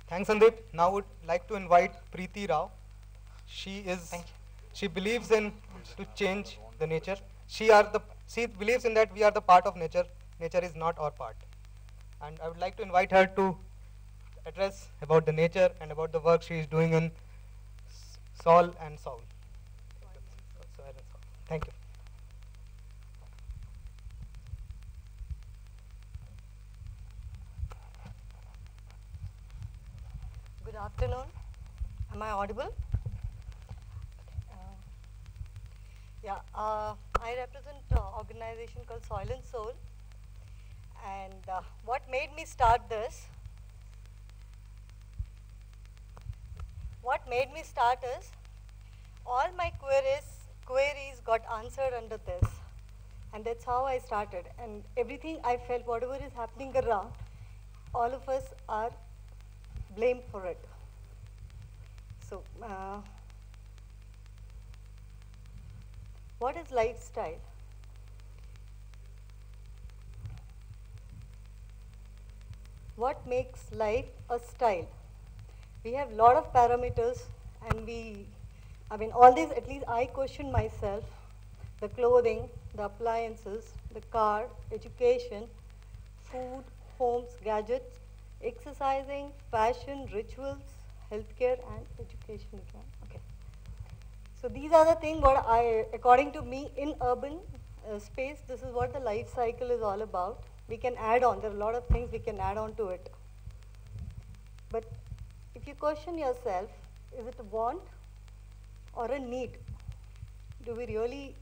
Thanks, Sandeep. Now would like to invite Preeti Rao. She is, she believes in to change the nature. She believes in that we are the part of nature. Nature is not our part. And I would like to invite her to address about the nature and about the work she is doing in Soil and Soul. Soil and Soul. Thank you. Good afternoon. Am I audible? I represent an organization called Soil and Soul. And what made me start this? What made me start is all my queries got answered under this. And that's how I started. And everything I felt, whatever is happening around, all of us are blamed for it. So, what is lifestyle? What makes life a style? We have a lot of parameters, and all these, at least I question myself, the clothing, the appliances, the car, education, food, homes, gadgets, exercising, fashion, rituals, healthcare, and education again. Okay. So these are the things what according to me, in urban space, this is what the life cycle is all about. We can add on, there are a lot of things we can add on to it. But if you question yourself, is it a want or a need? Do we really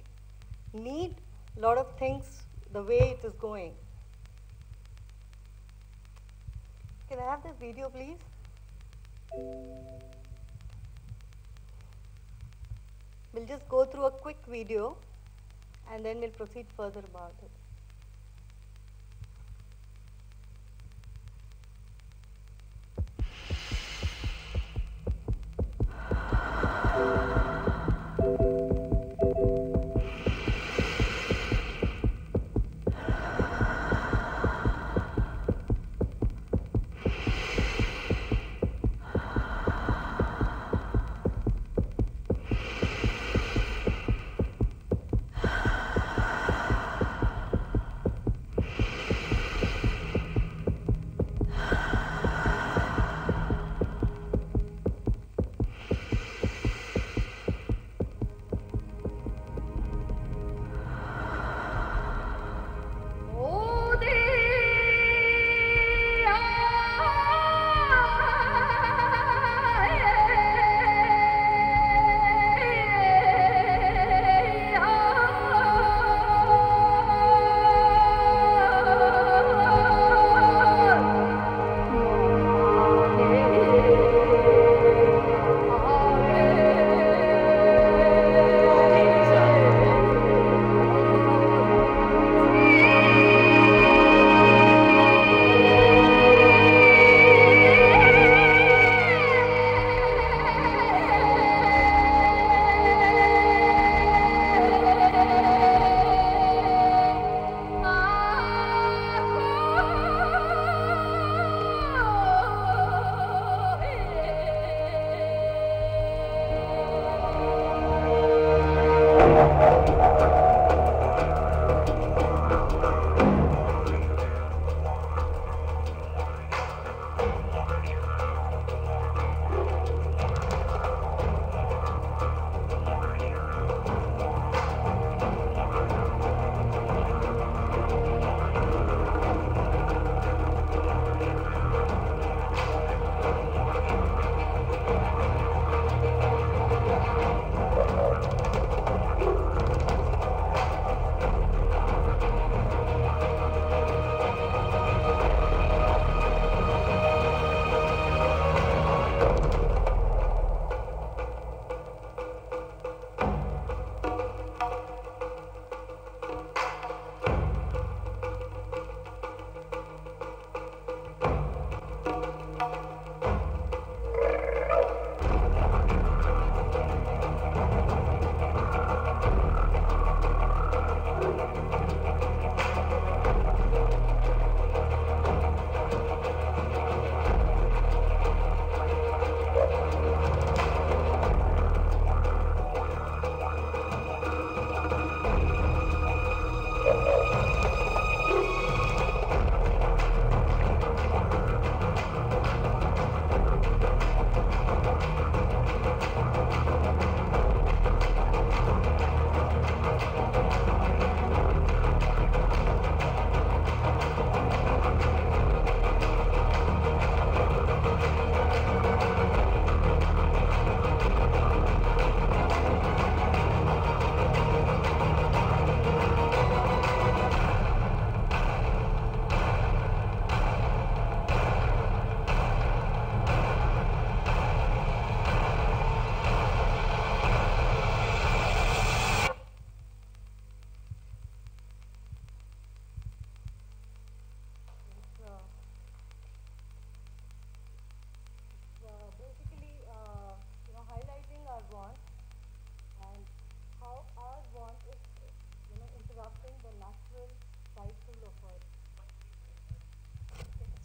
need a lot of things the way it is going? Can I have the video, please? We'll just go through a quick video and then we'll proceed further about it.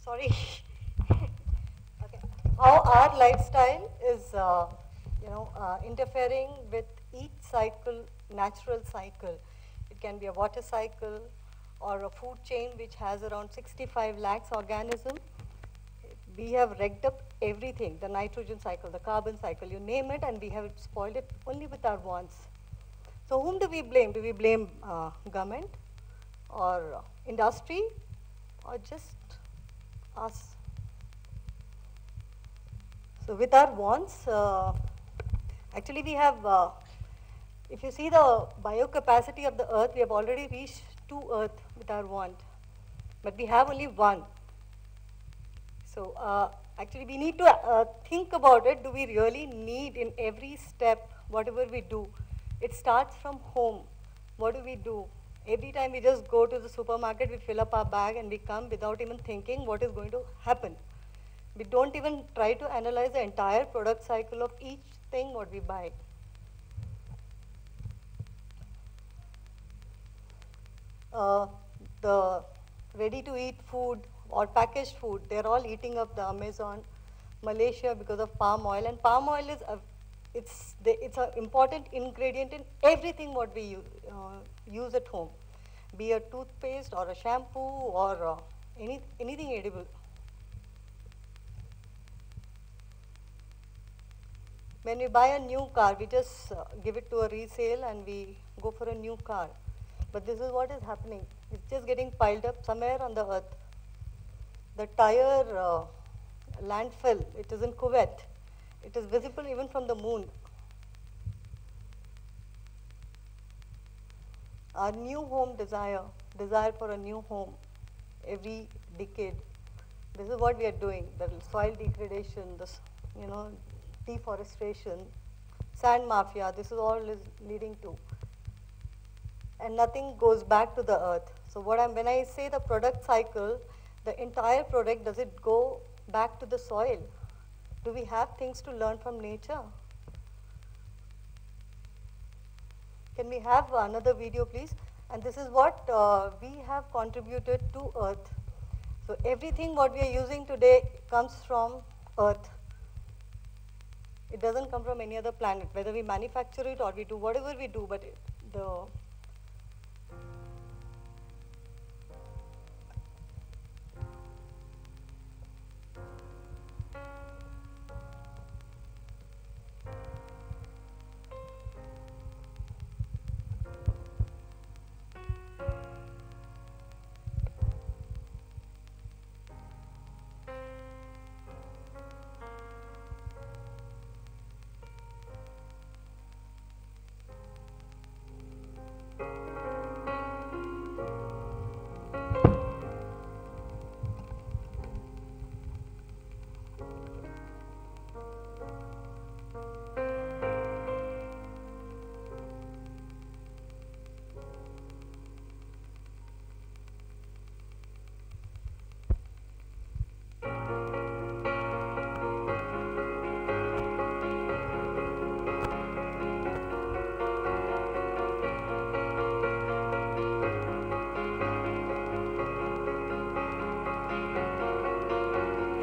sorry. Okay. How our lifestyle is, interfering with each cycle, natural cycle. It can be a water cycle or a food chain which has around 65 lakhs organisms. We have wrecked up everything, the nitrogen cycle, the carbon cycle, you name it, and we have spoiled it only with our wants. So whom do we blame? Do we blame government or industry or just us? So with our wants, actually we have, if you see the biocapacity of the earth, we have already reached 2 earth with our want, but we have only 1. So actually we need to think about it. Do we really need in every step, whatever we do? It starts from home. What do we do? Every time we just go to the supermarket, we fill up our bag and we come without even thinking what is going to happen. We don't even try to analyze the entire product cycle of each thing what we buy. The ready-to-eat food or packaged food, they're all eating up the Amazon, Malaysia because of palm oil. And palm oil is it's an important ingredient in everything what we use at home, be a toothpaste or a shampoo or anything edible. When we buy a new car, we just give it to a resale and we go for a new car. But this is what is happening. It's just getting piled up somewhere on the earth. The tire landfill, it is in Kuwait. It is visible even from the moon. Our new home desire for a new home every decade. This is what we are doing. The soil degradation, deforestation, sand mafia, this is all is leading to. And nothing goes back to the earth. So when I say the product cycle, the entire product, does it go back to the soil? Do we have things to learn from nature? Can we have another video, please? And this is what we have contributed to earth. So everything what we are using today comes from earth. It doesn't come from any other planet, whether we manufacture it or we do whatever we do, but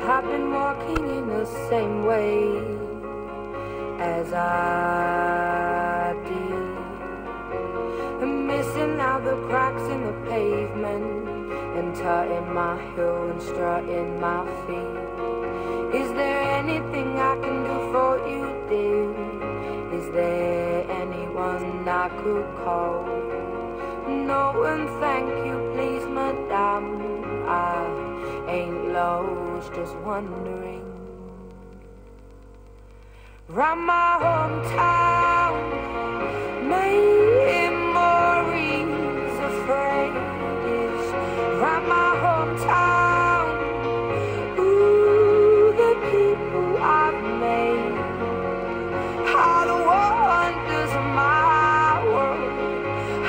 I've been walking in the same way as I did, and missing out the cracks in the pavement, and tutting my heel and strutting my feet. Is there anything I can do for you, dear? Is there anyone I could call? No, and thank you, please, madame. I ain't lost, just wondering. Round my hometown, memories of phrases. Round my hometown, ooh, the people I've made. How the wonders of my world,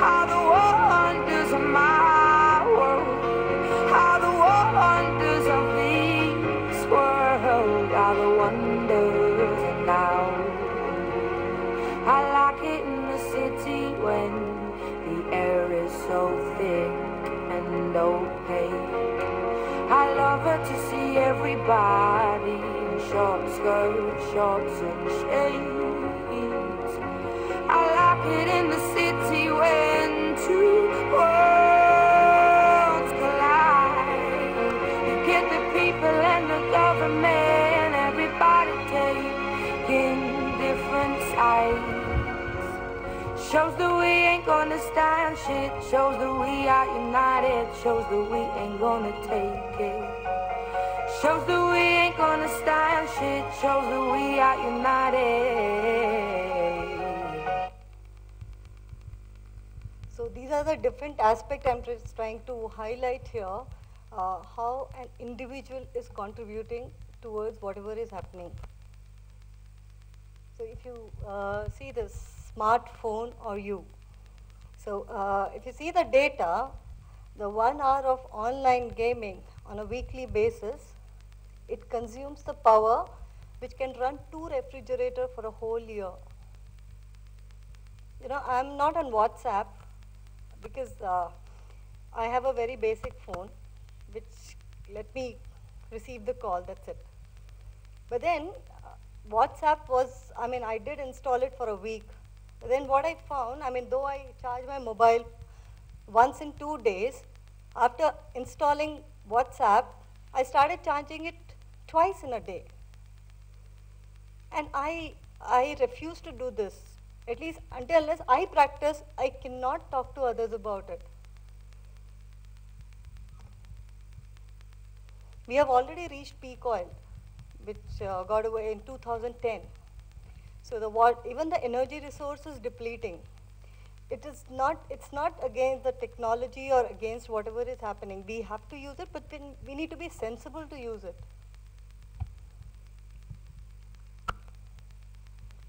how the wonders of my world, how the wonders of this world are the wonders now. everybody in short skirts, shorts and shades. I like it in the city when two worlds collide. You get the people and the government, everybody taking different sides. Shows that we ain't gonna stand shit. Shows that we are united. Shows that we ain't gonna take it. Shows that we ain't gonna stand shit. Shows that we are united. So these are the different aspects I'm just trying to highlight here. How an individual is contributing towards whatever is happening. So if you see this smartphone or you. So if you see the data, the 1 hour of online gaming on a weekly basis, it consumes the power which can run 2 refrigerators for a whole year. You know, I'm not on WhatsApp because I have a very basic phone which let me receive the call, that's it. But then WhatsApp was, I mean, I did install it for a week. But then what I found, I mean, though I charge my mobile once in 2 days, after installing WhatsApp, I started charging it twice in a day. And I refuse to do this. At least until unless I practice, I cannot talk to others about it. We have already reached peak oil, which got away in 2010. So even the energy resource is depleting. It's not against the technology or against whatever is happening. We have to use it, but then we need to be sensible to use it.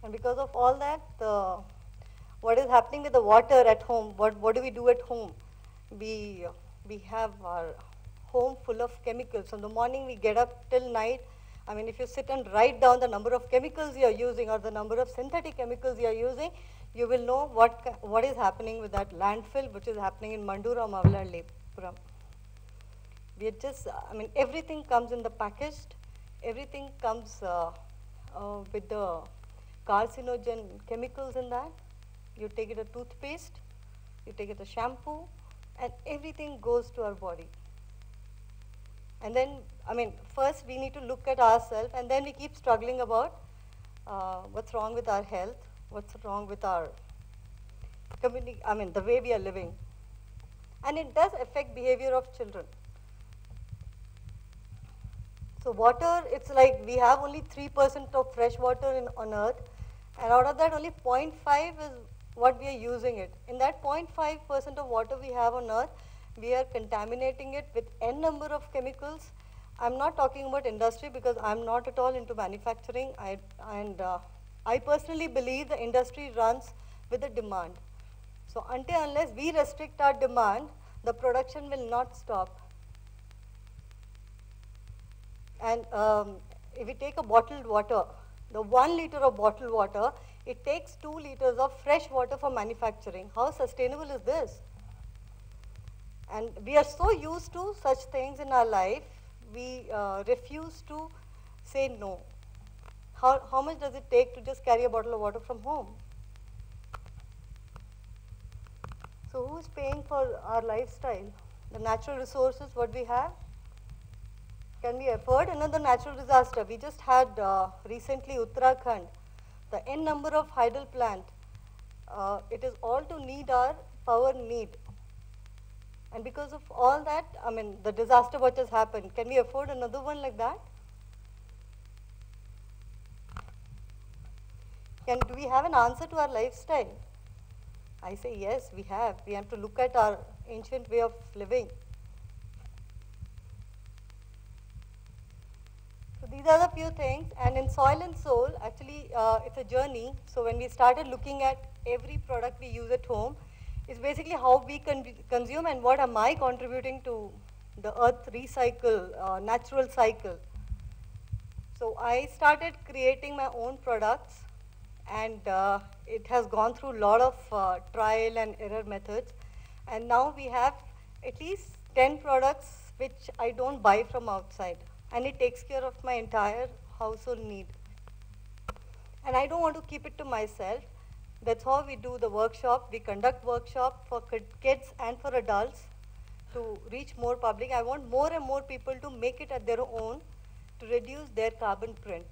And because of all that, what is happening with the water at home, what do we do at home? We have our home full of chemicals. From the morning we get up till night. I mean, if you sit and write down the number of chemicals you are using or the number of synthetic chemicals you are using, you will know what is happening with that landfill, which is happening in Mandura, Mavalapuram. We are just, I mean, everything comes in the packaged, everything comes with the carcinogen chemicals in that. You take it a toothpaste, you take it a shampoo, and everything goes to our body. And then, I mean, first we need to look at ourselves, and then we keep struggling about what's wrong with our health, what's wrong with our community, I mean, the way we are living. And it does affect behavior of children. So water, it's like we have only 3% of fresh water on earth, and out of that only 0.5 is what we are using it. In that 0.5% of water we have on earth, we are contaminating it with n number of chemicals. I'm not talking about industry because I'm not at all into manufacturing. I personally believe the industry runs with the demand. So until unless we restrict our demand, the production will not stop. And if we take a bottled water, the 1 liter of bottled water, it takes 2 liters of fresh water for manufacturing. How sustainable is this? And we are so used to such things in our life, we refuse to say no. How much does it take to just carry a bottle of water from home? So who's paying for our lifestyle? The natural resources, what we have? Can we afford another natural disaster? We just had recently Uttarakhand, the n number of hydel plant. It is all to meet our power need. And because of all that, I mean, the disaster what has happened, can we afford another one like that? Do we have an answer to our lifestyle? I say yes, we have. We have to look at our ancient way of living. So these are the few things. And in Soil and Soul, actually, it's a journey. So when we started looking at every product we use at home, it's basically how we consume and what am I contributing to the earth recycle, natural cycle. So I started creating my own products, and it has gone through a lot of trial and error methods. And now we have at least 10 products which I don't buy from outside. and it takes care of my entire household need. And I don't want to keep it to myself. That's how we do the workshop. We conduct workshop for kids and for adults to reach more public. I want more and more people to make it at their own to reduce their carbon print.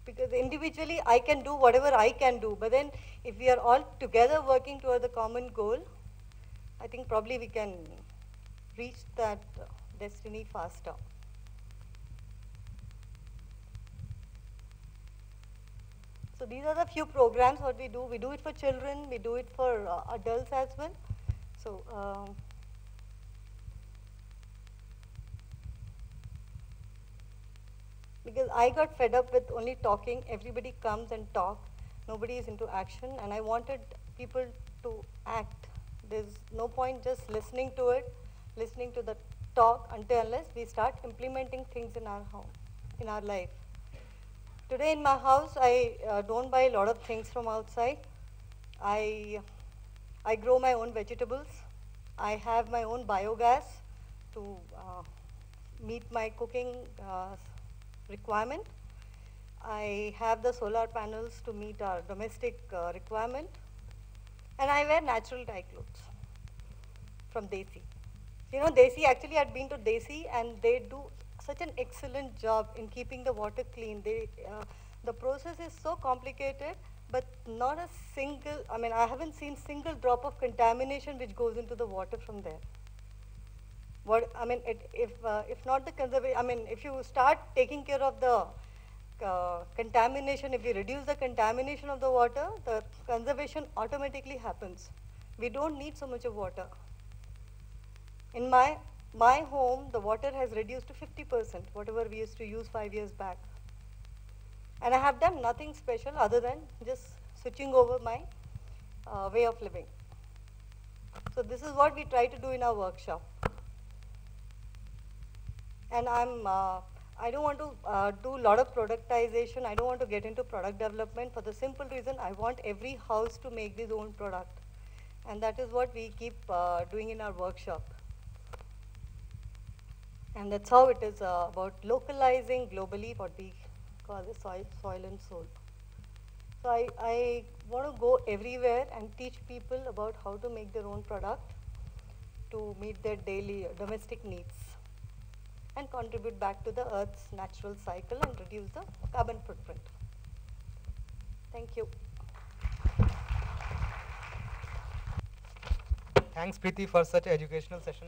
Because individually I can do whatever I can do, but then if we are all together working toward the common goal, I think probably we can reach that destiny faster. So these are the few programs what we do. We do it for children, we do it for adults as well. So because I got fed up with only talking, everybody comes and talk, nobody is into action, and I wanted people to act. There's no point just listening to it, listening to the talk unless we start implementing things in our home, in our life. Today in my house, I don't buy a lot of things from outside. I grow my own vegetables. I have my own biogas to meet my cooking requirement. I have the solar panels to meet our domestic requirement. And I wear natural dye clothes from Desi. You know, Desi, actually I'd been to Desi and they do such an excellent job in keeping the water clean. The process is so complicated, but not a single, I haven't seen single drop of contamination which goes into the water from there. If not the conservation, if you start taking care of the contamination, if we reduce the contamination of the water, the conservation automatically happens. We don't need so much of water. In my home, the water has reduced to 50%, whatever we used to use 5 years back. And I have done nothing special other than just switching over my way of living. So this is what we try to do in our workshop. And I don't want to do a lot of productization. I don't want to get into product development for the simple reason I want every house to make its own product. And that is what we keep doing in our workshop. And that's how it is about localizing globally what we call the soil and soul. So I want to go everywhere and teach people about how to make their own product to meet their daily domestic needs and contribute back to the Earth's natural cycle and reduce the carbon footprint. Thank you. Thanks, Preeti, for such an educational session.